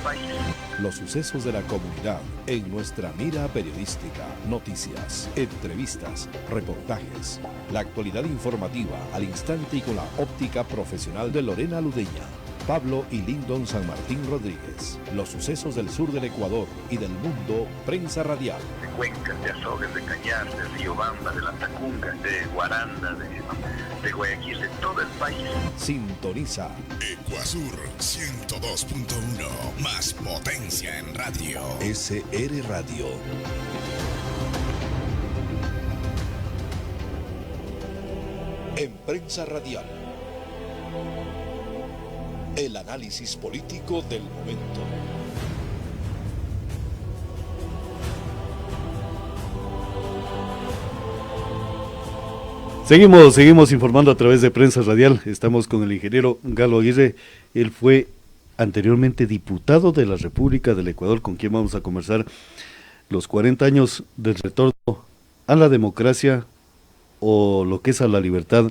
país. Los sucesos de la comunidad en nuestra mira periodística, noticias, entrevistas, reportajes, la actualidad informativa al instante y con la óptica profesional de Lorena Ludeña, Pablo y Lyndon San Martín Rodríguez. Los sucesos del sur del Ecuador y del mundo, prensa radial. De Cuencas, de Azogues, de Cañar, de Riobamba, de La Tacunga, de Guaranda, de Guayaquil, de todo el país. Sintoniza Ecuasur 102.1, más potencia en radio. SR Radio. En prensa radial, el análisis político del momento. Seguimos informando a través de Prensa Radial. Estamos con el ingeniero Galo Aguirre. Él fue anteriormente diputado de la República del Ecuador, con quien vamos a conversar los 40 años del retorno a la democracia, o lo que es a la libertad,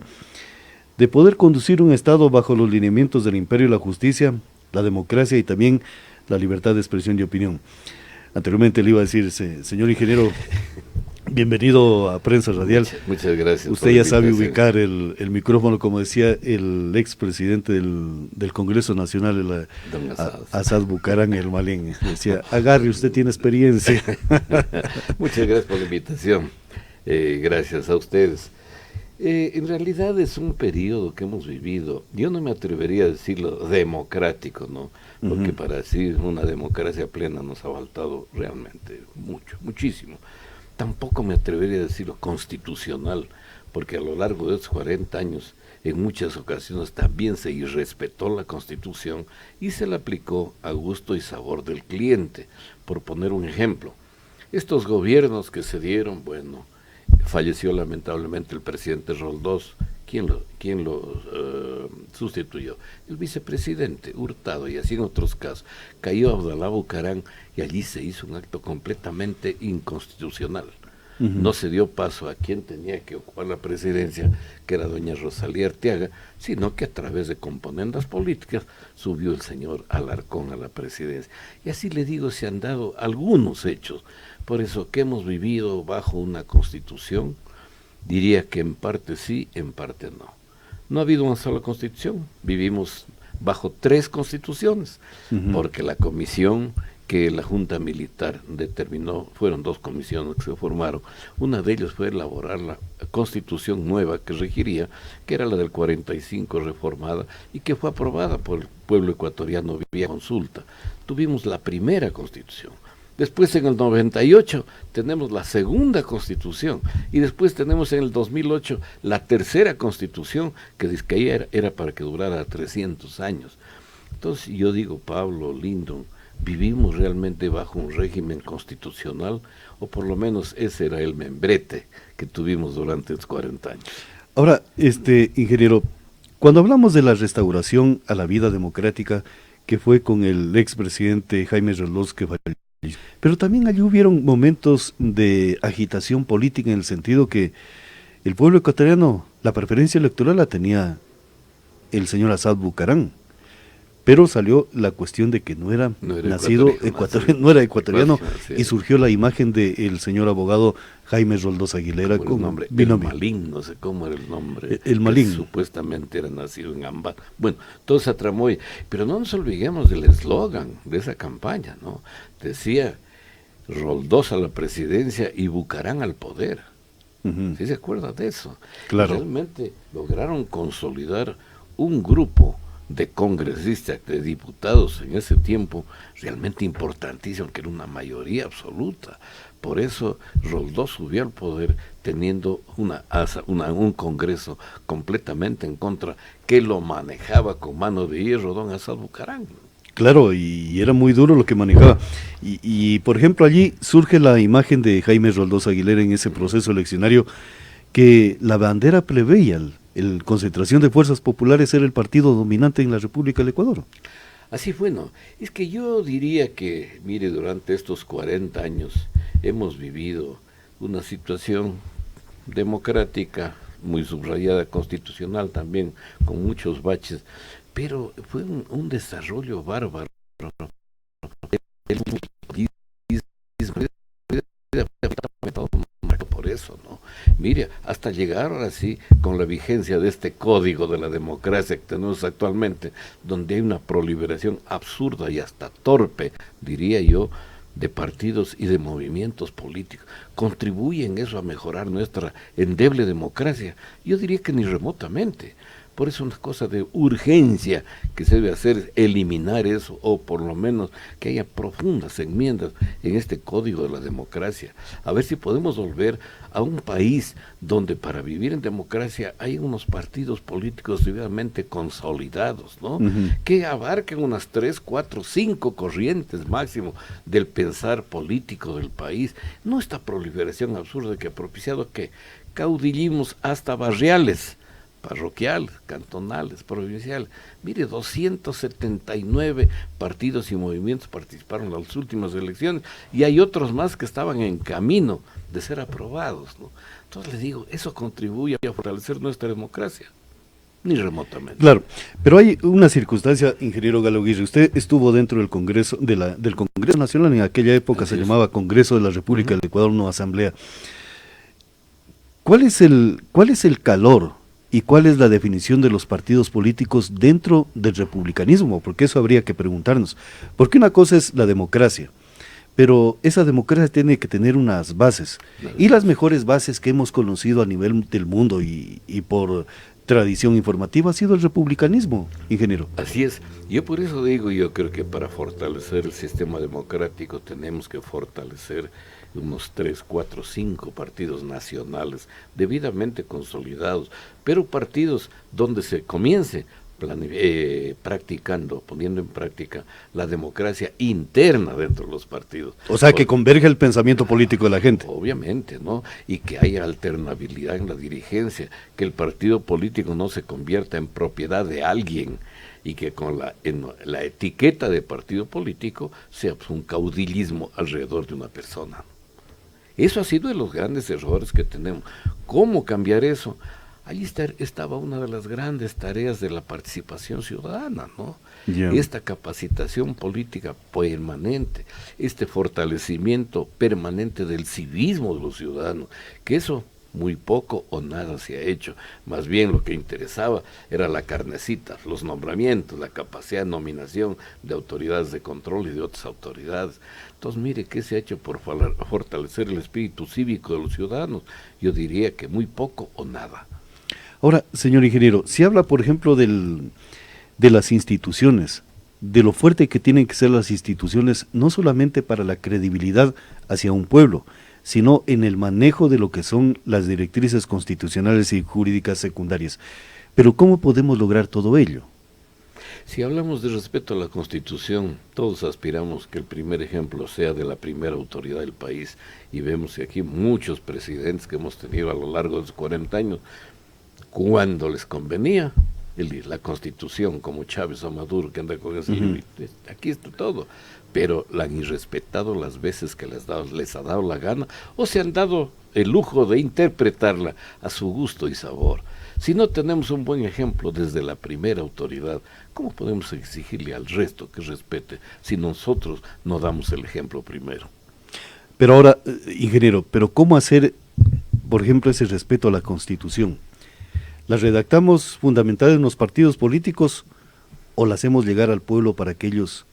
de poder conducir un Estado bajo los lineamientos del imperio y la justicia, la democracia y también la libertad de expresión y opinión. Anteriormente le iba a decir, señor ingeniero, bienvenido a Prensa Radial. Muchas gracias. Usted ya sabe ubicar el micrófono, como decía el expresidente del Congreso Nacional, Asad Bucaram, el Malén. Decía, agarre, usted tiene experiencia. Muchas gracias por la invitación. Gracias a ustedes. En realidad es un periodo que hemos vivido, yo no me atrevería a decirlo democrático, ¿no? Porque para decir una democracia plena nos ha faltado realmente mucho, muchísimo. Tampoco me atrevería a decirlo constitucional, porque a lo largo de esos 40 años, en muchas ocasiones también se irrespetó la Constitución y se la aplicó a gusto y sabor del cliente. Por poner un ejemplo, estos gobiernos que se dieron, bueno, falleció lamentablemente el presidente Roldós. ¿Quién lo sustituyó? El vicepresidente Hurtado, y así en otros casos. Cayó Abdalá Bucaram y allí se hizo un acto completamente inconstitucional. No se dio paso a quien tenía que ocupar la presidencia, que era doña Rosalía Arteaga, sino que a través de componendas políticas subió el señor Alarcón a la presidencia. Y así le digo, se han dado algunos hechos. Por eso que hemos vivido bajo una constitución, diría que en parte sí, en parte no. No ha habido una sola constitución, vivimos bajo 3 constituciones, porque la comisión que la Junta Militar determinó, fueron 2 comisiones que se formaron, una de ellas fue elaborar la constitución nueva que regiría, que era la del 45 reformada, y que fue aprobada por el pueblo ecuatoriano vía consulta. Tuvimos la primera constitución. Después en el 98 tenemos la segunda constitución y después tenemos en el 2008 la tercera constitución que dice que era para que durara 300 años. Entonces yo digo, Pablo, Lyndon, ¿vivimos realmente bajo un régimen constitucional? O por lo menos ese era el membrete que tuvimos durante los 40 años. Ahora, ingeniero, cuando hablamos de la restauración a la vida democrática, que fue con el expresidente Jaime Roldós, que falleció, pero también allí hubieron momentos de agitación política, en el sentido que el pueblo ecuatoriano, la preferencia electoral la tenía el señor Asad Bucaram, pero salió la cuestión de que no era nacido ecuatoriano, no era ecuatoriano, y surgió la imagen del señor abogado Jaime Roldós Aguilera con nombre, el Malín, no sé cómo era el nombre, el Malín, supuestamente era nacido en Amba. Bueno, todo se tramó, pero no nos olvidemos del eslogan de esa campaña, ¿no? Decía Roldós a la presidencia y Bucaram al poder. ¿Sí se acuerda de eso? Claro. Realmente lograron consolidar un grupo de congresistas, de diputados en ese tiempo, realmente importantísimo, que era mayoría absoluta. Por eso Roldós subió al poder teniendo un Congreso completamente en contra, que lo manejaba con mano de hierro don Asad Bucaram. Claro, y era muy duro lo que manejaba. Y por ejemplo, allí surge la imagen de Jaime Roldós Aguilera en ese proceso eleccionario, que la bandera plebeya, el Concentración de Fuerzas Populares, era el partido dominante en la República del Ecuador. Así fue, ¿no? Es que yo diría que, mire, durante estos 40 años hemos vivido una situación democrática, muy subrayada, constitucional también, con muchos baches, pero fue un desarrollo bárbaro por eso, ¿no? Mire, hasta llegar ahora sí con la vigencia de este código de la democracia que tenemos actualmente, donde hay una proliferación absurda y hasta torpe, diría yo, de partidos y de movimientos políticos. ¿Contribuyen eso a mejorar nuestra endeble democracia? Yo diría que ni remotamente. Por eso una cosa de urgencia que se debe hacer, eliminar eso, o por lo menos que haya profundas enmiendas en este código de la democracia. A ver si podemos volver a un país donde para vivir en democracia hay unos partidos políticos debidamente consolidados, ¿no? Que abarquen unas 3, 4, 5 corrientes máximo del pensar político del país. No esta proliferación absurda que ha propiciado que caudillimos hasta barriales, parroquiales, cantonales, provinciales. Mire, 279 partidos y movimientos participaron en las últimas elecciones y hay otros más que estaban en camino de ser aprobados, ¿no? Entonces les digo, eso contribuye a fortalecer nuestra democracia, ni remotamente. Claro, pero hay una circunstancia, ingeniero Galo Aguirre, usted estuvo dentro del Congreso, del Congreso Nacional, en aquella época se llamaba Congreso de la República del Ecuador, no Asamblea. ¿Cuál es el calor y cuál es la definición de los partidos políticos dentro del republicanismo? Porque eso habría que preguntarnos. Porque una cosa es la democracia, pero esa democracia tiene que tener unas bases. Y las mejores bases que hemos conocido a nivel del mundo y por tradición informativa ha sido el republicanismo, ingeniero. Así es. Yo por eso digo, yo creo que para fortalecer el sistema democrático tenemos que fortalecer unos 3, 4, 5 partidos nacionales debidamente consolidados, pero partidos donde se comience practicando, poniendo en práctica la democracia interna dentro de los partidos. O sea, que converge el pensamiento político de la gente. Obviamente, ¿no? Y que haya alternabilidad en la dirigencia, que el partido político no se convierta en propiedad de alguien y que con la etiqueta de partido político sea pues, un caudillismo alrededor de una persona. Eso ha sido de los grandes errores que tenemos. ¿Cómo cambiar eso? Ahí estaba una de las grandes tareas de la participación ciudadana, ¿no? Esta capacitación política permanente, este fortalecimiento permanente del civismo de los ciudadanos, que eso muy poco o nada se ha hecho. Más bien lo que interesaba era la carnecita, los nombramientos, la capacidad de nominación de autoridades de control y de otras autoridades. Entonces, mire, ¿qué se ha hecho por fortalecer el espíritu cívico de los ciudadanos? Yo diría que muy poco o nada. Ahora, señor ingeniero, si habla, por ejemplo, de las instituciones, de lo fuerte que tienen que ser las instituciones, no solamente para la credibilidad hacia un pueblo, sino en el manejo de lo que son las directrices constitucionales y jurídicas secundarias. Pero ¿cómo podemos lograr todo ello? Si hablamos de respeto a la Constitución, todos aspiramos que el primer ejemplo sea de la primera autoridad del país, y vemos que aquí muchos presidentes que hemos tenido a lo largo de los 40 años, cuando les convenía, la Constitución, como Chávez o Maduro, que anda con ese límite, aquí está todo, pero la han irrespetado las veces que les ha dado la gana, o se han dado el lujo de interpretarla a su gusto y sabor. Si no tenemos un buen ejemplo desde la primera autoridad, ¿cómo podemos exigirle al resto que respete si nosotros no damos el ejemplo primero? Pero ahora, ingeniero, ¿pero cómo hacer, por ejemplo, ese respeto a la Constitución? ¿La redactamos fundamentada en los partidos políticos o la hacemos llegar al pueblo para que ellos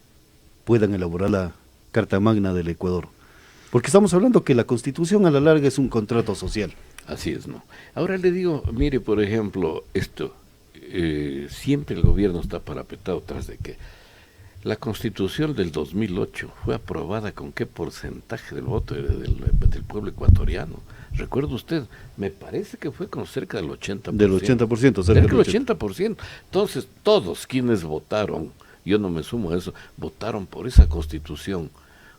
puedan elaborar la Carta Magna del Ecuador? Porque estamos hablando que la Constitución a la larga es un contrato social. Así es, ¿no? Ahora le digo, mire, por ejemplo, esto, siempre el gobierno está parapetado tras de que la Constitución del 2008 fue aprobada con qué porcentaje del voto del pueblo ecuatoriano. ¿Recuerda usted? Me parece que fue con cerca del 80%. Del 80%, cerca del 80%. Entonces, todos quienes votaron, yo no me sumo a eso, votaron por esa Constitución,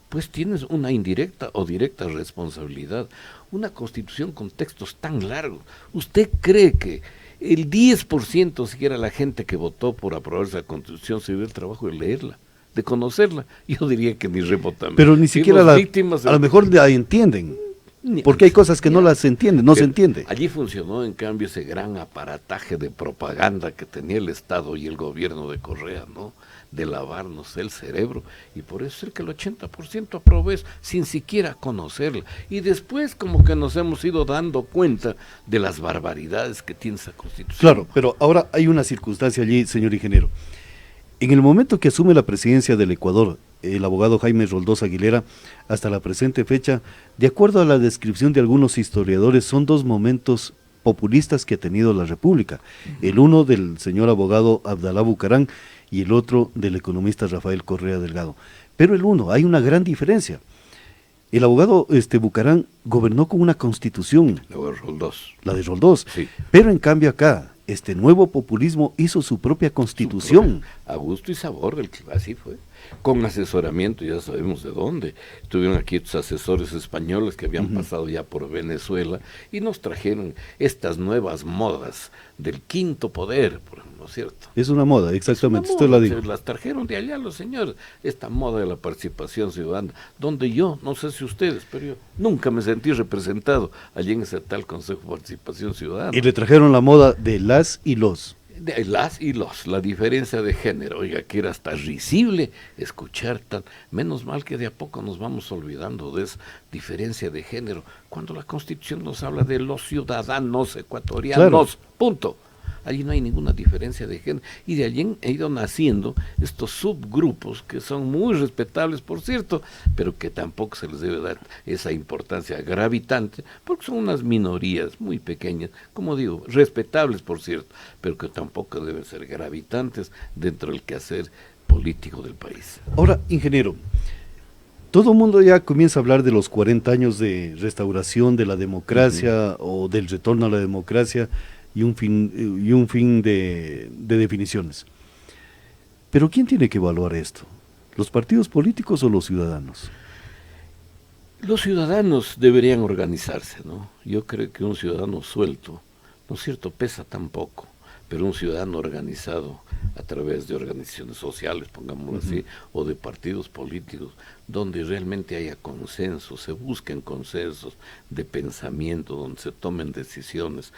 pues tienes una indirecta o directa responsabilidad. Una Constitución con textos tan largos. ¿Usted cree que el 10% siquiera la gente que votó por aprobar esa Constitución se dio el trabajo de leerla, de conocerla? Yo diría que ni remotamente. Pero ni siquiera a lo mejor la entienden, porque hay cosas que no las entienden, no se entiende. Allí funcionó en cambio ese gran aparataje de propaganda que tenía el Estado y el gobierno de Correa, ¿no? de lavarnos el cerebro, y por eso es que el 80% aprobó eso, sin siquiera conocerla, y después como que nos hemos ido dando cuenta de las barbaridades que tiene esa Constitución. Claro, pero ahora hay una circunstancia allí, señor ingeniero. En el momento que asume la presidencia del Ecuador, el abogado Jaime Roldós Aguilera, hasta la presente fecha, de acuerdo a la descripción de algunos historiadores, son dos momentos populistas que ha tenido la República. El uno del señor abogado Abdalá Bucaram y el otro del economista Rafael Correa Delgado. Pero el uno, hay una gran diferencia. El abogado Bucaram gobernó con una constitución, la de Roldós, sí. Pero en cambio acá, este nuevo populismo hizo su propia constitución. A gusto y sabor, así fue. Con asesoramiento, ya sabemos de dónde. Tuvieron aquí estos asesores españoles que habían pasado ya por Venezuela y nos trajeron estas nuevas modas del quinto poder, ¿no es cierto? Es una moda, exactamente, Es una usted moda, la dijo. se las trajeron de allá los señores, esta moda de la participación ciudadana, donde yo, no sé si ustedes, pero yo nunca me sentí representado allí en ese tal Consejo de Participación Ciudadana. Y le trajeron la moda de las y los. De las y los, la diferencia de género, oiga, que era hasta risible escuchar tan, menos mal que de a poco nos vamos olvidando de esa diferencia de género, cuando la Constitución nos habla de los ciudadanos ecuatorianos, Claro. Punto. Allí no hay ninguna diferencia de género, y de allí han ido naciendo estos subgrupos que son muy respetables, por cierto, pero que tampoco se les debe dar esa importancia gravitante, porque son unas minorías muy pequeñas, como digo, respetables, por cierto, pero que tampoco deben ser gravitantes dentro del quehacer político del país. Ahora, ingeniero, todo el mundo ya comienza a hablar de los 40 años de restauración de la democracia o del retorno a la democracia, y un fin de definiciones. Pero ¿quién tiene que evaluar esto? ¿Los partidos políticos o los ciudadanos? Los ciudadanos deberían organizarse, ¿no? Yo creo que un ciudadano suelto, ¿no es cierto?, pesa tan poco, pero un ciudadano organizado a través de organizaciones sociales, pongámoslo así, o de partidos políticos, donde realmente haya consensos, se busquen consensos de pensamiento, donde se tomen decisiones.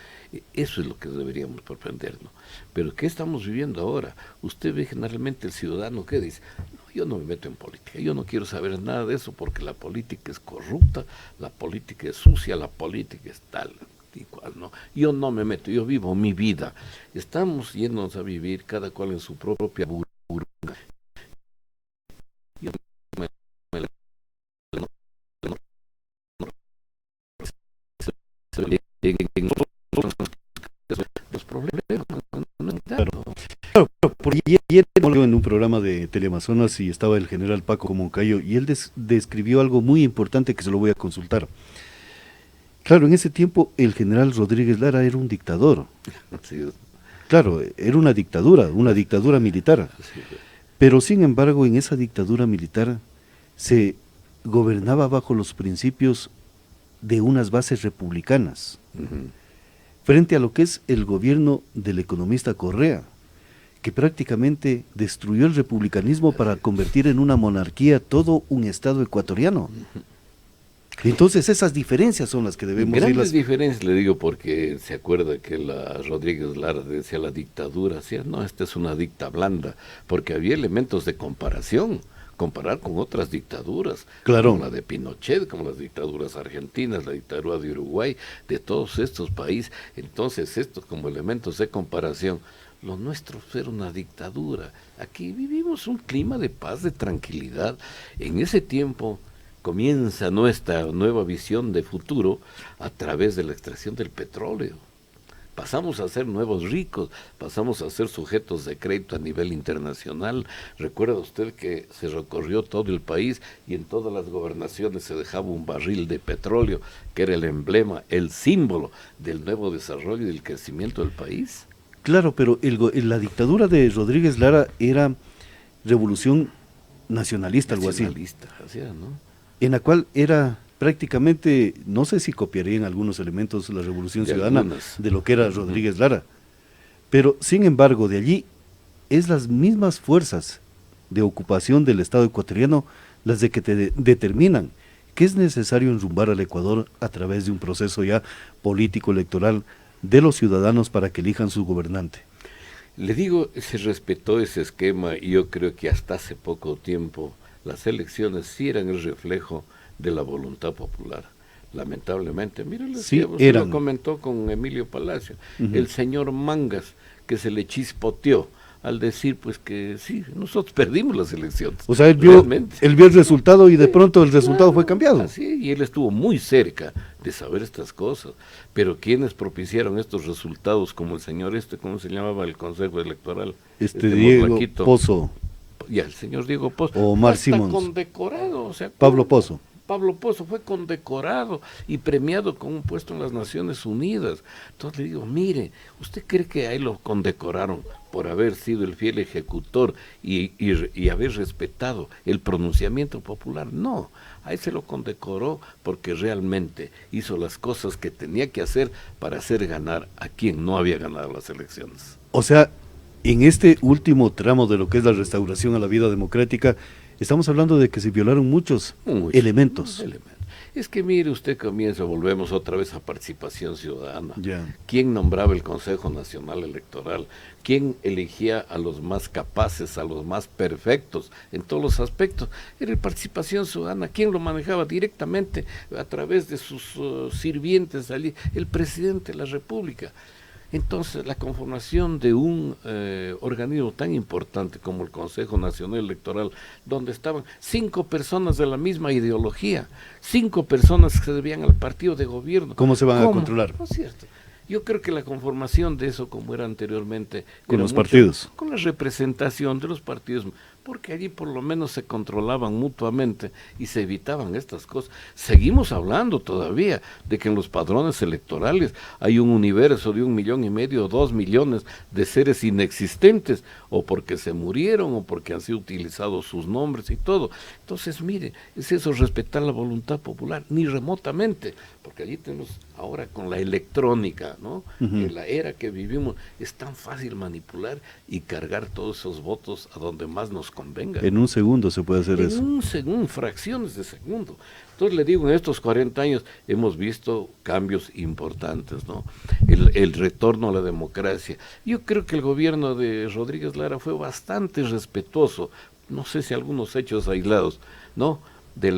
Eso es lo que deberíamos proprendernos. Pero ¿qué estamos viviendo ahora? Usted ve generalmente el ciudadano que dice, no, yo no me meto en política, yo no quiero saber nada de eso porque la política es corrupta, la política es sucia, la política es tal. Igual, ¿no? Yo no me meto, yo vivo mi vida. Estamos yéndonos a vivir cada cual en su propia burbuja. Los problemas no Claro, porque ayer en un programa de Teleamazonas y estaba el general Paco Moncayo y él describió algo muy importante que se lo voy a consultar. Claro, en ese tiempo el general Rodríguez Lara era un dictador. Sí. Claro, era una dictadura militar. Sí. Pero sin embargo, en esa dictadura militar se gobernaba bajo los principios de unas bases republicanas, frente a lo que es el gobierno del economista Correa, que prácticamente destruyó el republicanismo para convertir en una monarquía todo un estado ecuatoriano. Entonces esas diferencias son las que debemos Grandes diferencias, le digo, porque se acuerda que la Rodríguez Lara decía la dictadura, decía, no, esta es una dicta blanda, porque había elementos de comparación, comparar con otras dictaduras, claro, como la de Pinochet, como las dictaduras argentinas, la dictadura de Uruguay, de todos estos países. Entonces estos como elementos de comparación, lo nuestro era una dictadura. Aquí vivimos un clima de paz, de tranquilidad. En ese tiempo comienza nuestra nueva visión de futuro a través de la extracción del petróleo. Pasamos a ser nuevos ricos, pasamos a ser sujetos de crédito a nivel internacional. Recuerda usted que se recorrió todo el país y en todas las gobernaciones se dejaba un barril de petróleo, que era el emblema, el símbolo del nuevo desarrollo y del crecimiento del país. Claro, pero la dictadura de Rodríguez Lara era revolución nacionalista, algo así. Nacionalista, así era, ¿no? En la cual era prácticamente, no sé si copiarían algunos elementos de la Revolución Ciudadana algunas, de lo que era Rodríguez Lara, pero sin embargo de allí es las mismas fuerzas de ocupación del Estado ecuatoriano las de que te determinan que es necesario enrumbar al Ecuador a través de un proceso ya político electoral de los ciudadanos para que elijan su gobernante. Le digo, se respetó ese esquema y yo creo que hasta hace poco tiempo las elecciones sí eran el reflejo de la voluntad popular. Lamentablemente, mire, sí, usted lo comentó con Emilio Palacio, el señor Mangas, que se le chispoteó al decir pues que sí, nosotros perdimos las elecciones. O sea, él vio el resultado y de pronto el resultado fue cambiado. Así, y él estuvo muy cerca de saber estas cosas. Pero quienes propiciaron estos resultados, como el señor ¿cómo se llamaba el Consejo Electoral? Diego Morlaquito. Pozo. Ya, el señor Diego Pozo. O Omar Simons. Condecorado, o sea, Pablo Pozo. Pablo Pozo fue condecorado y premiado con un puesto en las Naciones Unidas. Entonces le digo, mire, ¿usted cree que a él lo condecoraron por haber sido el fiel ejecutor y haber respetado el pronunciamiento popular? No, a él se lo condecoró porque realmente hizo las cosas que tenía que hacer para hacer ganar a quien no había ganado las elecciones. O sea, en este último tramo de lo que es la restauración a la vida democrática, estamos hablando de que se violaron muchos elementos. Es que mire usted, volvemos otra vez a participación ciudadana. Ya. ¿Quién nombraba el Consejo Nacional Electoral? ¿Quién elegía a los más capaces, a los más perfectos en todos los aspectos? Era la participación ciudadana. ¿Quién lo manejaba directamente a través de sus sirvientes allí? El presidente de la República. Entonces, la conformación de un organismo tan importante como el Consejo Nacional Electoral, donde estaban 5 personas de la misma ideología, 5 personas que se debían al partido de gobierno. ¿Cómo se van a controlar? No es cierto. Yo creo que la conformación de eso, como era anteriormente, con los partidos, con la representación de los partidos, porque allí por lo menos se controlaban mutuamente y se evitaban estas cosas. Seguimos hablando todavía de que en los padrones electorales hay un universo de 1,5 millones o 2 millones de seres inexistentes, o porque se murieron, o porque han sido utilizados sus nombres y todo. Entonces, mire, es eso, respetar la voluntad popular, ni remotamente, porque allí tenemos ahora con la electrónica, ¿no? En la era que vivimos es tan fácil manipular y cargar todos esos votos a donde más nos convenga. En un segundo se puede hacer eso. En un segundo, fracciones de segundo. Entonces le digo, en estos 40 años hemos visto cambios importantes, ¿no? El retorno a la democracia. Yo creo que el gobierno de Rodríguez Lara fue bastante respetuoso, no sé si algunos hechos aislados, ¿no?, de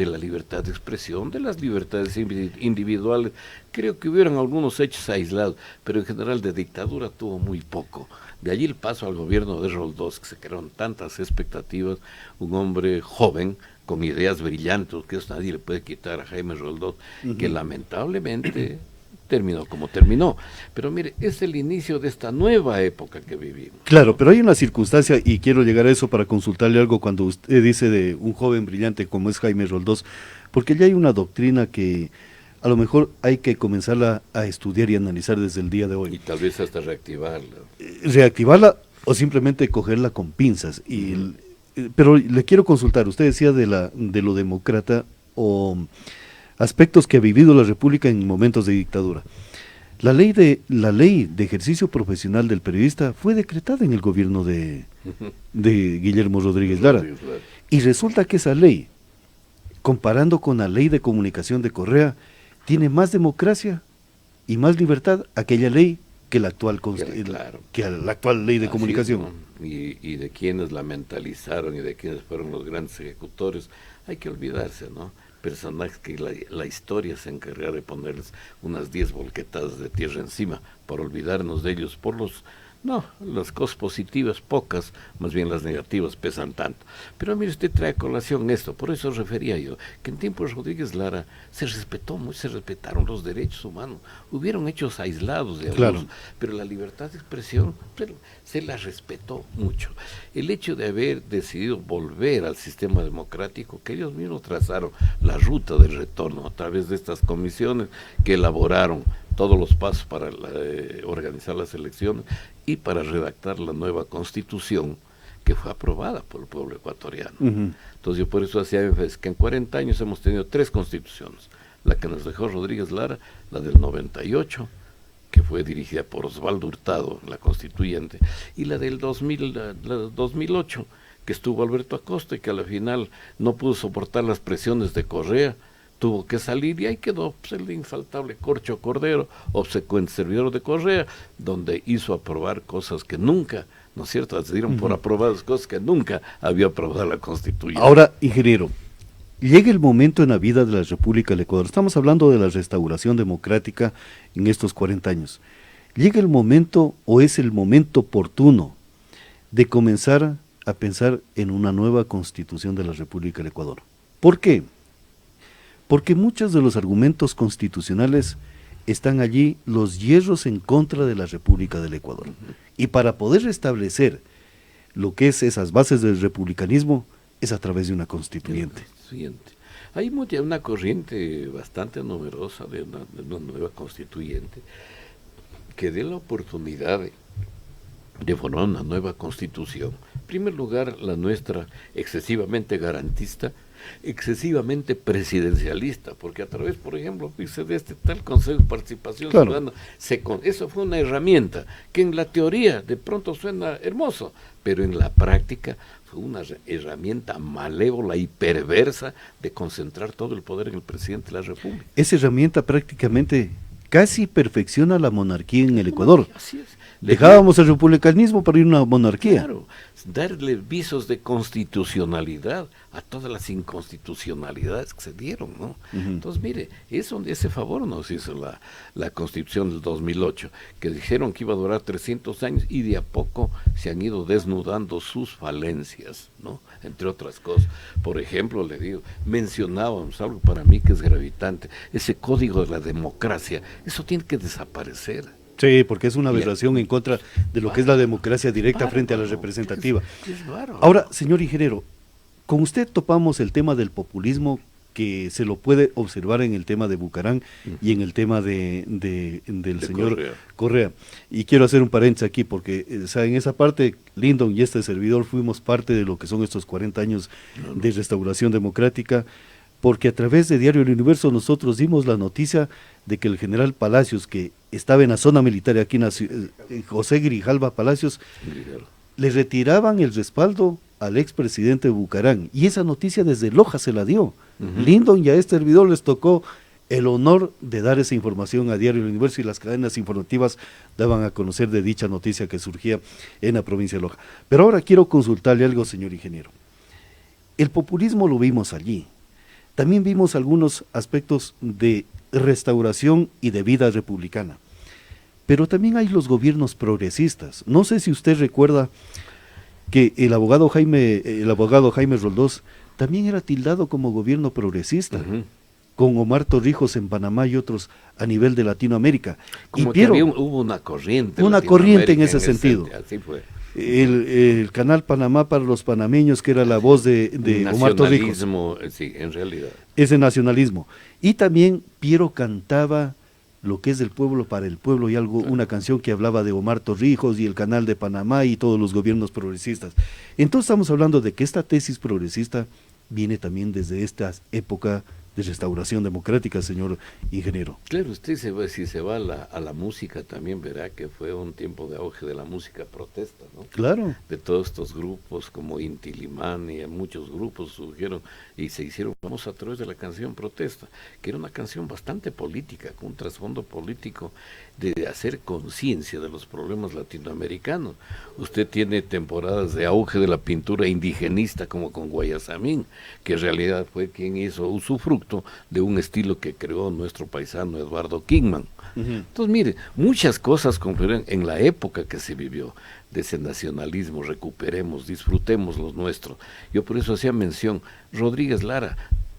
la libertad de expresión, de las libertades individuales. Creo que hubieron algunos hechos aislados, pero en general de dictadura tuvo muy poco. De allí el paso al gobierno de Roldós, que se crearon tantas expectativas, un hombre joven, con ideas brillantes, que eso nadie le puede quitar a Jaime Roldós, que lamentablemente terminó como terminó. Pero mire, es el inicio de esta nueva época que vivimos. Claro, pero hay una circunstancia, y quiero llegar a eso para consultarle algo cuando usted dice de un joven brillante como es Jaime Roldós, porque ya hay una doctrina que a lo mejor hay que comenzarla a estudiar y analizar desde el día de hoy. Y tal vez hasta reactivarla. Reactivarla o simplemente cogerla con pinzas. Pero le quiero consultar, usted decía de lo demócrata o aspectos que ha vivido la República en momentos de dictadura. La ley de ejercicio profesional del periodista fue decretada en el gobierno de Guillermo Rodríguez Lara. Y resulta que esa ley, comparando con la ley de comunicación de Correa, tiene más democracia y más libertad aquella ley que la actual ley de comunicación. ¿No? Y de quienes la mentalizaron y de quienes fueron los grandes ejecutores, hay que olvidarse, ¿no? Personajes que la historia se encarga de ponerles unas 10 volquetadas de tierra encima para olvidarnos de ellos por las cosas positivas pocas, más bien las negativas pesan tanto. Pero mire, usted trae a colación esto, por eso refería yo, que en tiempos de Rodríguez Lara se respetaron los derechos humanos, hubieron hechos aislados de algunos, pero la libertad de expresión se la respetó mucho. El hecho de haber decidido volver al sistema democrático, que ellos mismos trazaron la ruta del retorno a través de estas comisiones que elaboraron todos los pasos para organizar las elecciones y para redactar la nueva constitución que fue aprobada por el pueblo ecuatoriano. Entonces yo por eso hacía énfasis que en 40 años hemos tenido 3 constituciones, la que nos dejó Rodríguez Lara, la del 98, que fue dirigida por Osvaldo Hurtado, la constituyente, y la del 2008, que estuvo Alberto Acosta y que al final no pudo soportar las presiones de Correa, tuvo que salir y ahí quedó pues, el infaltable Corcho Cordero, obsecuente servidor de Correa, donde hizo aprobar cosas que nunca, ¿no es cierto?, se dieron por aprobadas cosas que nunca había aprobado la Constituyente. Ahora, ingeniero, llega el momento en la vida de la República del Ecuador, estamos hablando de la restauración democrática en estos 40 años, llega el momento o es el momento oportuno de comenzar a pensar en una nueva Constitución de la República del Ecuador. ¿Por qué? Porque muchos de los argumentos constitucionales están allí, los hierros en contra de la República del Ecuador. Y para poder restablecer lo que es esas bases del republicanismo, es a través de una constituyente. Hay una corriente bastante numerosa de una nueva constituyente que dé la oportunidad de formar una nueva constitución. En primer lugar, la nuestra excesivamente garantista, excesivamente presidencialista, porque a través, por ejemplo, de este tal Consejo de Participación Ciudadana, eso fue una herramienta que en la teoría de pronto suena hermoso, pero en la práctica fue una herramienta malévola y perversa de concentrar todo el poder en el presidente de la República. Esa herramienta prácticamente casi perfecciona la monarquía en el Ecuador. Así es. Dejábamos el republicanismo para ir a una monarquía. Claro, darle visos de constitucionalidad a todas las inconstitucionalidades que se dieron, ¿no? Entonces, mire, ese favor nos hizo la Constitución del 2008, que dijeron que iba a durar 300 años y de a poco se han ido desnudando sus falencias, ¿no? Entre otras cosas. Por ejemplo, le digo, mencionábamos algo para mí que es gravitante, ese código de la democracia, eso tiene que desaparecer. Sí, porque es una aberración en contra de lo que es la democracia directa frente a la representativa. Ahora, señor ingeniero, con usted topamos el tema del populismo, que se lo puede observar en el tema de Bucarán y en el tema del señor Correa. Y quiero hacer un paréntesis aquí, porque en esa parte, Lyndon y este servidor fuimos parte de lo que son estos 40 años de restauración democrática, porque a través de Diario El Universo nosotros dimos la noticia de que el general Palacios, que estaba en la zona militar aquí en José Grijalva Palacios, le retiraban el respaldo al expresidente Bucarán, y esa noticia desde Loja se la dio. Lyndon y a este servidor les tocó el honor de dar esa información a Diario El Universo, y las cadenas informativas daban a conocer de dicha noticia que surgía en la provincia de Loja. Pero ahora quiero consultarle algo, señor ingeniero. El populismo lo vimos allí. También vimos algunos aspectos de restauración y de vida republicana. Pero también hay los gobiernos progresistas. No sé si usted recuerda que el abogado Jaime Roldós también era tildado como gobierno progresista, con Omar Torrijos en Panamá y otros a nivel de Latinoamérica. Como que hubo una corriente. Una corriente en ese sentido. Así fue. El canal Panamá para los panameños, que era la voz de Omar Torrijos. Nacionalismo, sí, en realidad. Ese nacionalismo. Y también Piero cantaba lo que es del pueblo para el pueblo, y una canción que hablaba de Omar Torrijos y el canal de Panamá y todos los gobiernos progresistas. Entonces estamos hablando de que esta tesis progresista viene también desde esta época de restauración democrática, señor ingeniero. Claro, usted si se va a la música también verá que fue un tiempo de auge de la música protesta, ¿no? Claro. De todos estos grupos como Inti Limán y muchos grupos surgieron y se hicieron famosos a través de la canción Protesta, que era una canción bastante política, con un trasfondo político de hacer conciencia de los problemas latinoamericanos. Usted tiene temporadas de auge de la pintura indigenista como con Guayasamín, que en realidad fue quien hizo usufructo de un estilo que creó nuestro paisano Eduardo Kingman. Entonces, mire, muchas cosas confluyeron en la época que se vivió de ese nacionalismo. Recuperemos, disfrutemos lo nuestro. Yo por eso hacía mención, Rodríguez Lara,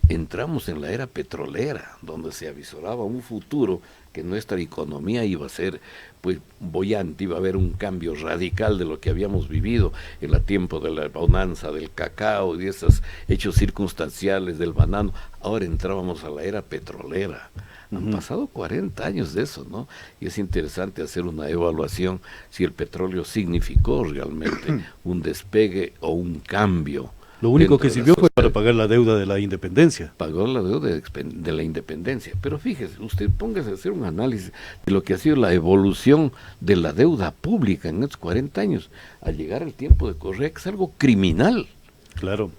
entramos en la era petrolera, donde se avisoraba un futuro que nuestra economía iba a ser pues boyante, iba a haber un cambio radical de lo que habíamos vivido en el tiempo de la bonanza del cacao y de esos hechos circunstanciales del banano. Ahora entrábamos a la era petrolera. Han pasado 40 años de eso, ¿no? Y es interesante hacer una evaluación si el petróleo significó realmente un despegue o un cambio. Lo único que sirvió fue para pagar la deuda de la independencia. Pagó la deuda de la independencia. Pero fíjese, usted póngase a hacer un análisis de lo que ha sido la evolución de la deuda pública en estos 40 años, al llegar el tiempo de Correa, que es algo criminal. Claro.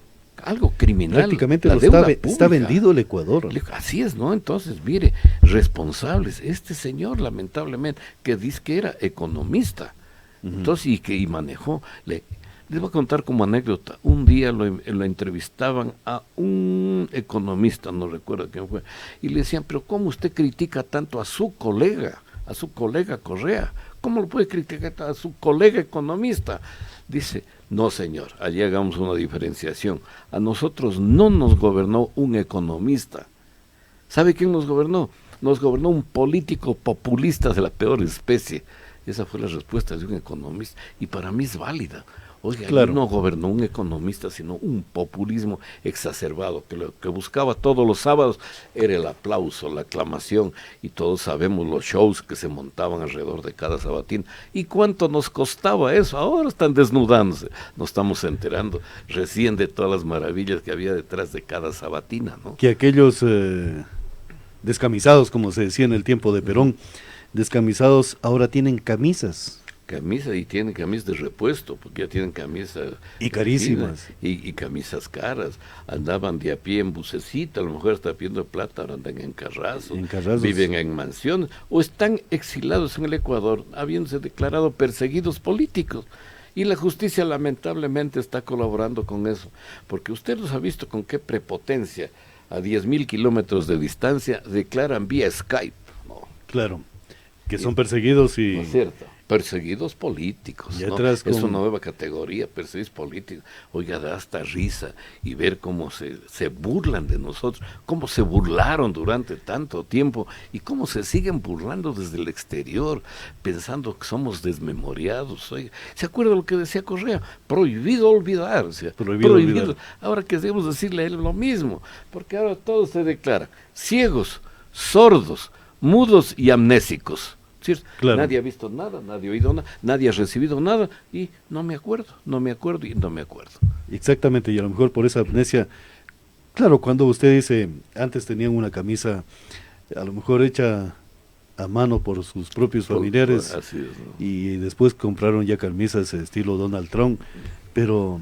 algo criminal. Prácticamente la está pública. vendido el Ecuador. Así es, ¿no? Entonces, mire, responsables, este señor, lamentablemente, que dice que era economista, entonces, y manejó, les voy a contar como anécdota, un día lo entrevistaban a un economista, no recuerdo quién fue, y le decían, pero ¿cómo usted critica tanto a su colega Correa? ¿Cómo lo puede criticar a su colega economista? Dice, no señor, allí hagamos una diferenciación. A nosotros no nos gobernó un economista. ¿Sabe quién nos gobernó? Nos gobernó un político populista de la peor especie. Esa fue la respuesta de un economista, y para mí es válida. Oiga, claro. No gobernó un economista, sino un populismo exacerbado, que lo que buscaba todos los sábados era el aplauso, la aclamación, y todos sabemos los shows que se montaban alrededor de cada sabatina. ¿Y cuánto nos costaba eso? Ahora están desnudándose, nos estamos enterando recién de todas las maravillas que había detrás de cada sabatina, ¿no? Que aquellos descamisados, como se decía en el tiempo de Perón, descamisados ahora tienen camisas. Camisa, y tienen camisas de repuesto, porque ya tienen camisas y carísimas, y camisas caras. Andaban de a pie en bucecita, a lo mejor hasta pidiendo plata, ahora andan en carrazos, viven en mansiones, o están exilados en el Ecuador, habiéndose declarado perseguidos políticos. Y la justicia lamentablemente está colaborando con eso, porque usted los ha visto con qué prepotencia, a 10.000 kilómetros de distancia, declaran vía Skype. ¿No? Claro, que son perseguidos y... ¿No es cierto? Perseguidos políticos, ¿no? Es una nueva categoría, perseguidos políticos. Oiga, da hasta risa y ver cómo se burlan de nosotros, cómo se burlaron durante tanto tiempo y cómo se siguen burlando desde el exterior, pensando que somos desmemoriados. Oiga, ¿se acuerda lo que decía Correa? Prohibido olvidar. O sea, prohibido olvidar. Ahora queremos decirle a él lo mismo, porque ahora todo se declara ciegos, sordos, mudos y amnésicos. Claro. Nadie ha visto nada, nadie ha oído nada, nadie ha recibido nada, y no me acuerdo. Exactamente, y a lo mejor por esa amnesia, claro, cuando usted dice, antes tenían una camisa, a lo mejor hecha a mano por sus propios familiares, así es, ¿no? Y después compraron ya camisas estilo Donald Trump, pero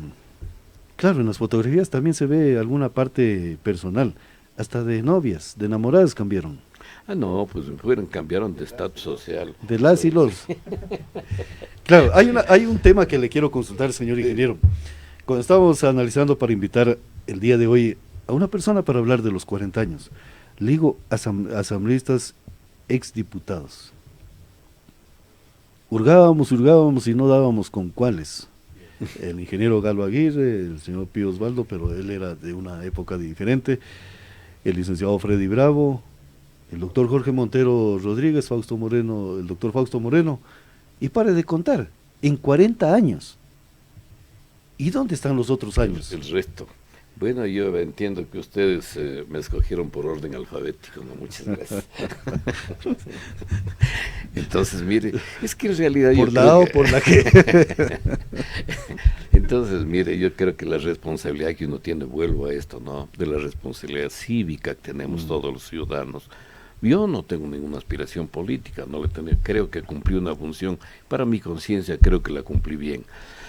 claro, en las fotografías también se ve alguna parte personal, hasta de novias, de enamoradas cambiaron. No, pues cambiaron de estatus social. De las y los. Claro, hay un tema que le quiero consultar, señor ingeniero. Cuando estábamos analizando para invitar el día de hoy a una persona para hablar de los 40 años, le digo asambleístas exdiputados. Hurgábamos y no dábamos con cuáles. El ingeniero Galo Aguirre, el señor Pío Osvaldo, pero él era de una época diferente, el licenciado Freddy Bravo, el doctor Jorge Montero Rodríguez, el doctor Fausto Moreno, y pare de contar, en 40 años. ¿Y dónde están los otros años? El resto. Bueno, yo entiendo que ustedes me escogieron por orden alfabético, ¿no? Muchas gracias. Entonces, mire, es que en realidad por la O, por la que... Entonces, mire, yo creo que la responsabilidad que uno tiene, vuelvo a esto, ¿no? De la responsabilidad cívica que tenemos todos los ciudadanos. Yo no tengo ninguna aspiración política, no le creo que cumplí una función, para mi conciencia creo que la cumplí bien.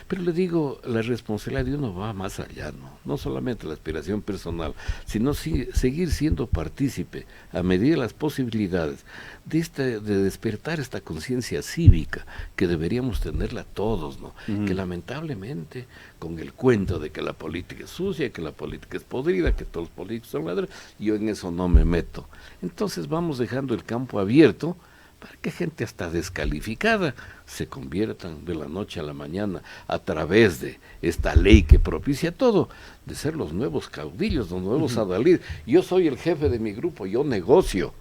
Pero le digo, la responsabilidad de uno va más allá, no solamente la aspiración personal, sino seguir siendo partícipe a medida de las posibilidades de despertar esta conciencia cívica que deberíamos tenerla todos, ¿no? Que lamentablemente con el cuento de que la política es sucia, que la política es podrida, que todos los políticos son ladrones, yo en eso no me meto. Entonces vamos dejando el campo abierto para que gente hasta descalificada se conviertan de la noche a la mañana a través de esta ley que propicia todo, de ser los nuevos caudillos, los nuevos adalides. Yo soy el jefe de mi grupo, yo negocio.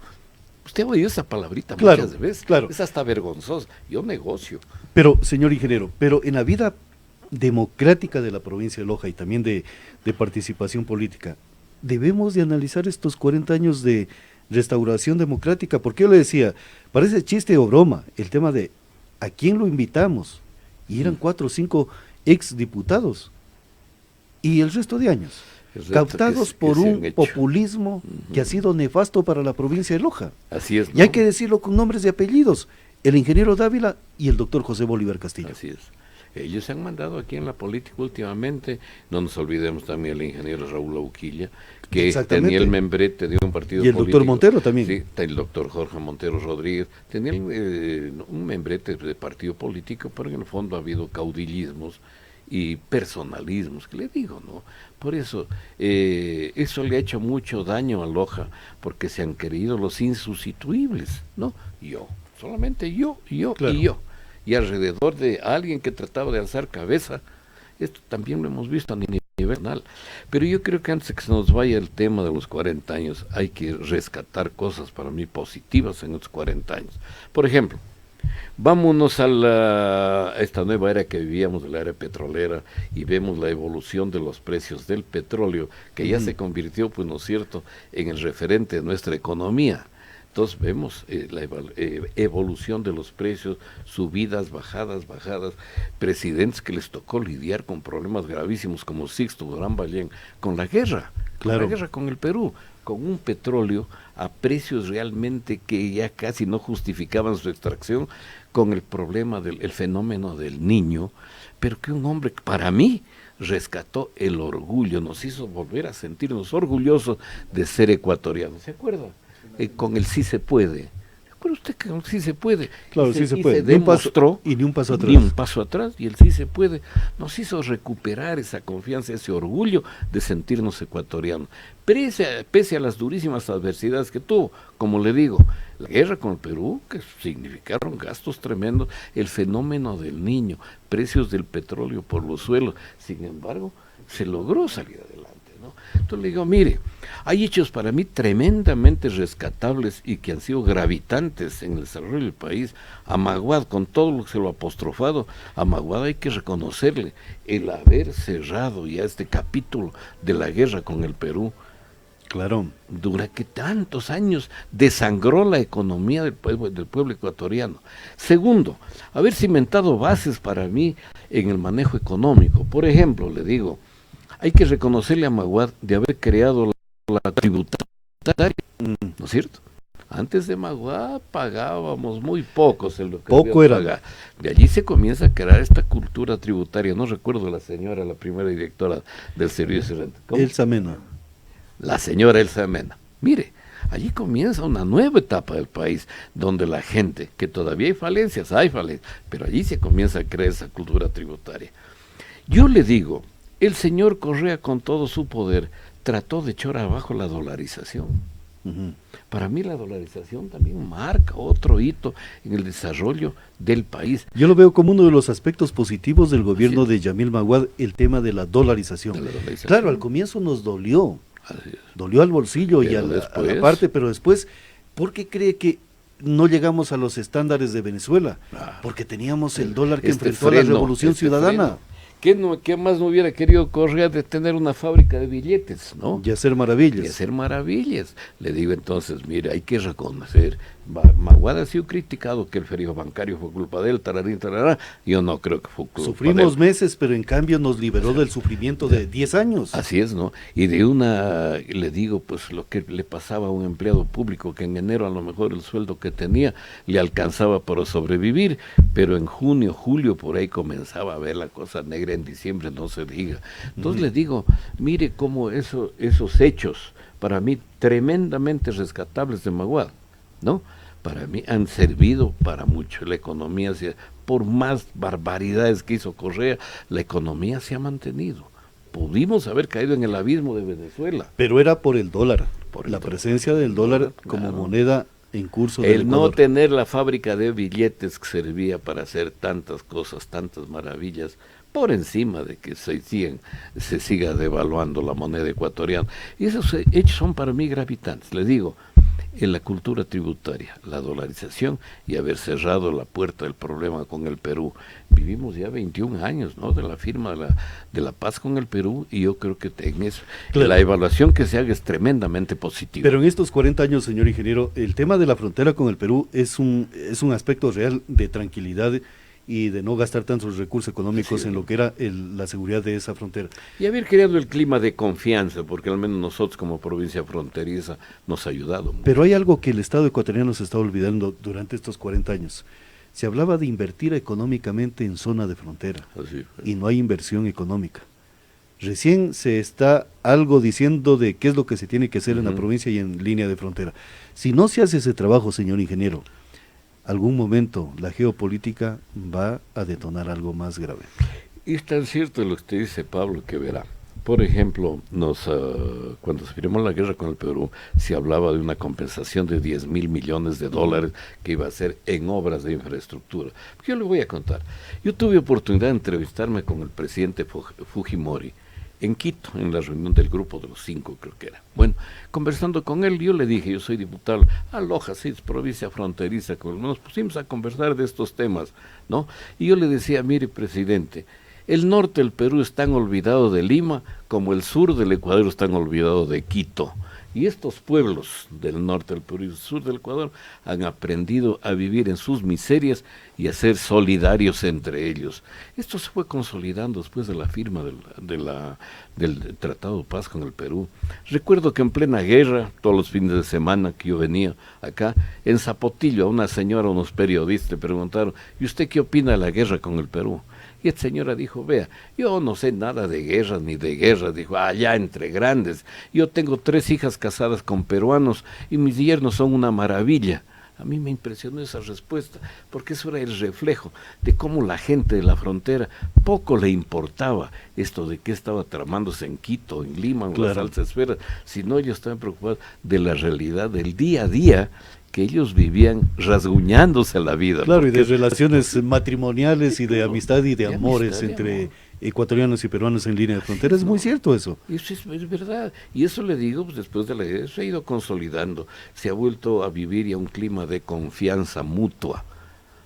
Usted ha oído esa palabrita muchas veces, claro. Es hasta vergonzoso, yo negocio. Pero, señor ingeniero, en la vida democrática de la provincia de Loja y también de participación política, debemos de analizar estos 40 años de restauración democrática, porque yo le decía, parece chiste o broma, el tema de ¿a quién lo invitamos? Y eran 4 o 5 exdiputados, y el resto de años, captados por un populismo que ha sido nefasto para la provincia de Loja. Así es, ¿no? Y hay que decirlo con nombres y apellidos, el ingeniero Dávila y el doctor José Bolívar Castillo. Así es. Ellos se han mandado aquí en la política últimamente. No nos olvidemos también el ingeniero Raúl Auquilla, que tenía el membrete de un partido político. Y el doctor Montero también. Sí, el doctor Jorge Montero Rodríguez. Tenía un membrete de partido político, pero en el fondo ha habido caudillismos y personalismos, que le digo, ¿no? Por eso, eso le ha hecho mucho daño a Loja, porque se han querido los insustituibles, ¿no? Yo, solamente yo, claro. Y yo. Y alrededor de alguien que trataba de alzar cabeza. Esto también lo hemos visto a nivel nacional. Pero yo creo que antes de que se nos vaya el tema de los 40 años, hay que rescatar cosas para mí positivas en estos 40 años. Por ejemplo, vámonos a esta nueva era que vivíamos, de la era petrolera, y vemos la evolución de los precios del petróleo, que ya se convirtió, pues, ¿no es cierto?, en el referente de nuestra economía. Entonces vemos la evolución de los precios, subidas, bajadas, presidentes que les tocó lidiar con problemas gravísimos como Sixto Durán Ballén, con la guerra, claro, con la guerra con el Perú, con un petróleo a precios realmente que ya casi no justificaban su extracción, con el problema del fenómeno del Niño, pero que un hombre, para mí, rescató el orgullo, nos hizo volver a sentirnos orgullosos de ser ecuatorianos. ¿Se acuerda? Con el sí se puede. ¿Recuerda usted que sí se puede? Claro, sí se puede. Demostró, ni un paso atrás. Ni un paso atrás, y el sí se puede. Nos hizo recuperar esa confianza, ese orgullo de sentirnos ecuatorianos. Pese a las durísimas adversidades que tuvo, como le digo, la guerra con el Perú, que significaron gastos tremendos, el fenómeno del Niño, precios del petróleo por los suelos. Sin embargo, se logró salir adelante. Entonces le digo, mire, hay hechos para mí tremendamente rescatables y que han sido gravitantes en el desarrollo del país. A Maguad, con todo lo que se lo ha apostrofado, a Maguad hay que reconocerle el haber cerrado ya este capítulo de la guerra con el Perú. Claro. Durante tantos años desangró la economía del pueblo ecuatoriano. Segundo, haber cimentado bases para mí en el manejo económico. Por ejemplo, le digo, hay que reconocerle a Maguad de haber creado la tributaria, ¿no es cierto? Antes de Maguad pagábamos muy pocos en lo que poco era. Pagar. De allí se comienza a crear esta cultura tributaria. No recuerdo la señora, la primera directora del Servicio de Renta. Elsa Mena. La señora Elsa Mena. Mire, allí comienza una nueva etapa del país, donde la gente, que todavía hay falencias, pero allí se comienza a crear esa cultura tributaria. Yo le digo, el señor Correa, con todo su poder, trató de echar abajo la dolarización. Para mí la dolarización también marca otro hito en el desarrollo del país. Yo lo veo como uno de los aspectos positivos del gobierno de Yamil Maguad, el tema de la dolarización. Claro, al comienzo nos dolió al bolsillo y a la parte, pero después, ¿por qué cree que no llegamos a los estándares de Venezuela? Porque teníamos el dólar que enfrentó a la Revolución Ciudadana. ¿Qué más no hubiera querido Correa de tener una fábrica de billetes, ¿no? Y hacer maravillas. Y hacer maravillas. Le digo entonces, mire, hay que reconocer, Maguad ha sido criticado que el ferio bancario fue culpa de él, tararín, tarará. Yo no creo que fue culpa Sufrimos de él. meses, pero en cambio nos liberó del sufrimiento de 10 años. Así es, ¿no? Y le digo, pues lo que le pasaba a un empleado público, que en enero a lo mejor el sueldo que tenía le alcanzaba para sobrevivir, pero en junio, julio, por ahí comenzaba a ver la cosa negra, en diciembre no se diga. Entonces le digo, mire cómo esos hechos, para mí tremendamente rescatables de Maguad, ¿no? Para mí han servido para mucho. La economía, por más barbaridades que hizo Correa, la economía se ha mantenido. Pudimos haber caído en el abismo de Venezuela. Pero era por el dólar, la presencia del dólar como moneda en curso del Ecuador. No tener la fábrica de billetes que servía para hacer tantas cosas, tantas maravillas, por encima de que se siga devaluando la moneda ecuatoriana. Y esos hechos son para mí gravitantes. Les digo, en la cultura tributaria, la dolarización y haber cerrado la puerta del problema con el Perú. Vivimos ya 21 años, ¿no?, de la firma de la paz con el Perú, y yo creo que en eso, claro, la evaluación que se haga es tremendamente positiva. Pero en estos 40 años, señor ingeniero, el tema de la frontera con el Perú es un aspecto real de tranquilidad y de no gastar tantos recursos económicos en lo que era la seguridad de esa frontera. Y haber creado el clima de confianza, porque al menos nosotros como provincia fronteriza nos ha ayudado mucho. Pero hay algo que el Estado ecuatoriano se está olvidando durante estos 40 años. se hablaba de invertir económicamente en zona de frontera Así fue. y no hay inversión económica. Recién se está algo diciendo de qué es lo que se tiene que hacer en la provincia y en línea de frontera. Si no se hace ese trabajo, señor ingeniero, algún momento la geopolítica va a detonar algo más grave. Y es tan cierto lo que usted dice, Pablo, que verá. Por ejemplo, cuando se firmó la guerra con el Perú, se hablaba de una compensación de 10.000 millones de dólares que iba a ser en obras de infraestructura. Yo le voy a contar. Yo tuve oportunidad de entrevistarme con el presidente Fujimori en Quito, en la reunión del grupo de los 5, creo que era. Bueno, conversando con él, yo le dije, yo soy diputado a Loja, sí, es provincia fronteriza, nos pusimos a conversar de estos temas, ¿no? Y yo le decía, mire, presidente, el norte del Perú es tan olvidado de Lima como el sur del Ecuador es tan olvidado de Quito. Y estos pueblos del norte del Perú y del sur del Ecuador han aprendido a vivir en sus miserias y a ser solidarios entre ellos. Esto se fue consolidando después de la firma del Tratado de Paz con el Perú. Recuerdo que en plena guerra, todos los fines de semana que yo venía acá, en Zapotillo, a una señora, unos periodistas le preguntaron, ¿y usted qué opina de la guerra con el Perú? Y esta señora dijo, vea, yo no sé nada de guerras ni de guerras, dijo, allá entre grandes. Yo tengo 3 hijas casadas con peruanos y mis yernos son una maravilla. A mí me impresionó esa respuesta, porque eso era el reflejo de cómo la gente de la frontera poco le importaba esto de qué estaba tramándose en Quito, en Lima, en las altas esferas, sino ellos estaban preocupados de la realidad del día a día, que ellos vivían rasguñándose la vida. Claro, y de relaciones matrimoniales y de amistad y de amores entre ecuatorianos y peruanos en línea de frontera. Es muy cierto eso. Eso es verdad. Y eso le digo, pues después de la guerra, se ha ido consolidando. Se ha vuelto a vivir ya un clima de confianza mutua.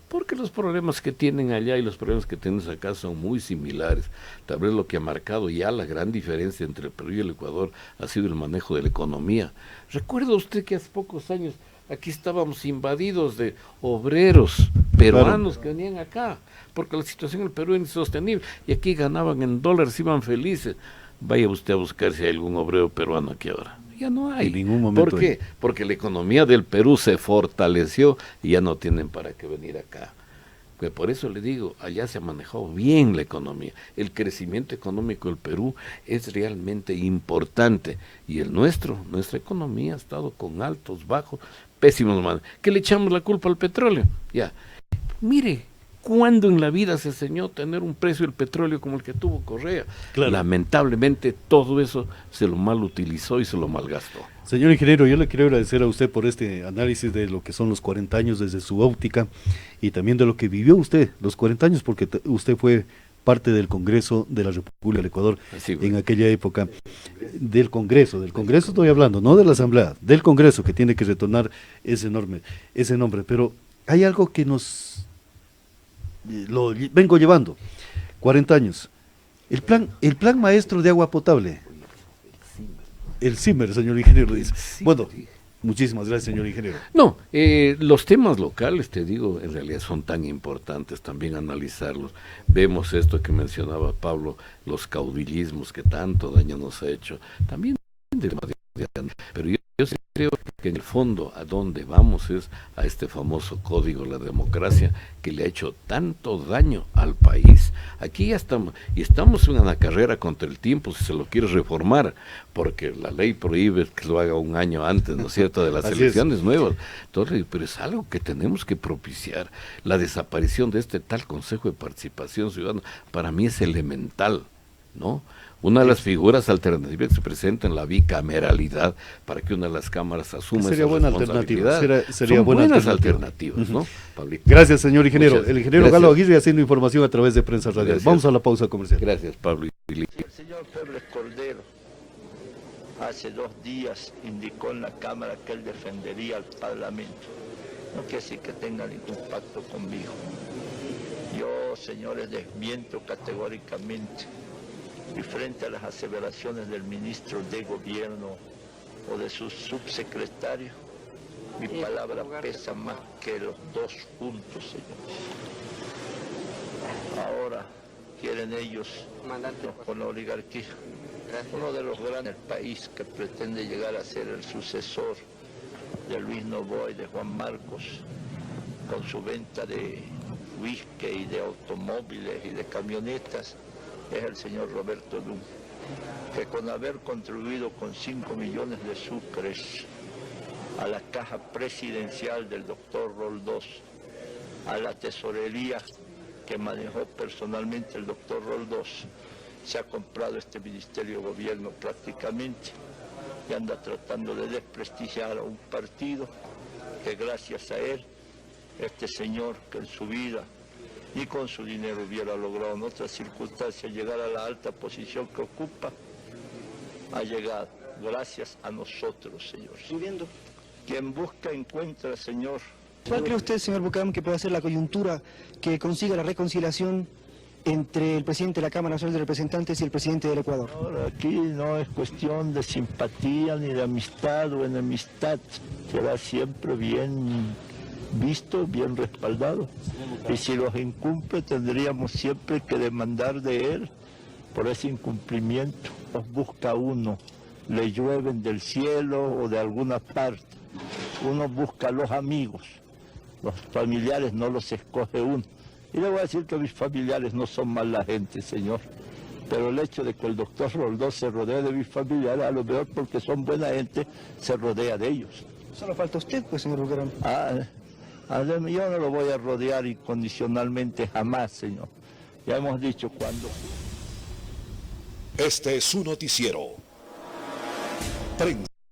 Porque los problemas que tienen allá y los problemas que tienes acá son muy similares. Tal vez lo que ha marcado ya la gran diferencia entre el Perú y el Ecuador ha sido el manejo de la economía. ¿Recuerda usted que hace pocos años aquí estábamos invadidos de obreros peruanos que venían acá, porque la situación en el Perú era insostenible, y aquí ganaban en dólares, iban felices? Vaya usted a buscar si hay algún obrero peruano aquí ahora. Ya no hay. En ningún momento. ¿Por qué? Porque la economía del Perú se fortaleció y ya no tienen para qué venir acá. Pues por eso le digo, allá se ha manejado bien la economía. El crecimiento económico del Perú es realmente importante. Y nuestra economía ha estado con altos, bajos, pésimos manos. ¿Qué le echamos la culpa al petróleo? Ya. Mire, ¿cuándo en la vida se enseñó tener un precio del petróleo como el que tuvo Correa? Claro. Lamentablemente todo eso se lo mal utilizó y se lo malgastó. Señor ingeniero, yo le quiero agradecer a usted por este análisis de lo que son los 40 años desde su óptica y también de lo que vivió usted, los 40 años, porque usted fue parte del Congreso de la República del Ecuador en aquella época. Del Congreso estoy hablando, no de la Asamblea, del Congreso, que tiene que retornar ese nombre. Pero hay algo que nos lo vengo llevando, 40 años. El plan maestro de agua potable. El CIMER, señor ingeniero, dice. Bueno, muchísimas gracias, señor ingeniero. No, los temas locales, te digo, en realidad son tan importantes también analizarlos. Vemos esto que mencionaba Pablo, los caudillismos que tanto daño nos ha hecho. También, pero yo sí creo que en el fondo a donde vamos es a este famoso código de la democracia que le ha hecho tanto daño al país. Aquí ya estamos en una carrera contra el tiempo si se lo quiere reformar, porque la ley prohíbe que lo haga un año antes, ¿no es cierto?, de las elecciones nuevas. Entonces, pero es algo que tenemos que propiciar. La desaparición de este tal Consejo de Participación Ciudadana para mí es elemental, ¿no? Una de las figuras alternativas que se presenta en la bicameralidad para que una de las cámaras asuma esa responsabilidad. Sería buenas alternativas, ¿no, Pablito? Gracias, señor ingeniero. El ingeniero gracias. Galo Aguirre haciendo información a través de Prensa Radial. Gracias. Vamos a la pausa comercial. Gracias, Pablo. El señor Febles Cordero hace 2 días indicó en la Cámara que él defendería al Parlamento. No quiere decir que tenga ningún pacto conmigo. Yo, señores, desmiento categóricamente, y frente a las aseveraciones del ministro de Gobierno o de su subsecretario, mi palabra pesa más que los 2 juntos, señores. Ahora quieren ellos con la oligarquía. Uno de los grandes del país que pretende llegar a ser el sucesor de Luis Novoa y de Juan Marcos, con su venta de whisky y de automóviles y de camionetas es el señor Roberto Lum, que con haber contribuido con 5 millones de sucres a la caja presidencial del doctor Roldós, a la tesorería que manejó personalmente el doctor Roldós, se ha comprado este Ministerio de Gobierno prácticamente y anda tratando de desprestigiar a un partido que gracias a él, este señor que en su vida y con su dinero hubiera logrado en otras circunstancias llegar a la alta posición que ocupa, ha llegado gracias a nosotros, señor. Subiendo. Quien busca encuentra, señor. ¿Cuál cree usted, señor Bucaram, que puede ser la coyuntura que consiga la reconciliación entre el presidente de la Cámara Nacional de Representantes y el presidente del Ecuador? Ahora, aquí no es cuestión de simpatía ni de amistad o enemistad, será siempre bien visto, bien respaldado. Y si los incumple, tendríamos siempre que demandar de él por ese incumplimiento. Los busca uno, le llueven del cielo o de alguna parte. Uno busca a los amigos, los familiares no los escoge uno. Y le voy a decir que mis familiares no son mala gente, señor. Pero el hecho de que el doctor Roldós se rodee de mis familiares, a lo mejor porque son buena gente, se rodea de ellos. Solo falta usted, pues, señor Bucaram. Yo no lo voy a rodear incondicionalmente jamás, señor. Ya hemos dicho cuando. Este es su noticiero. Prensa.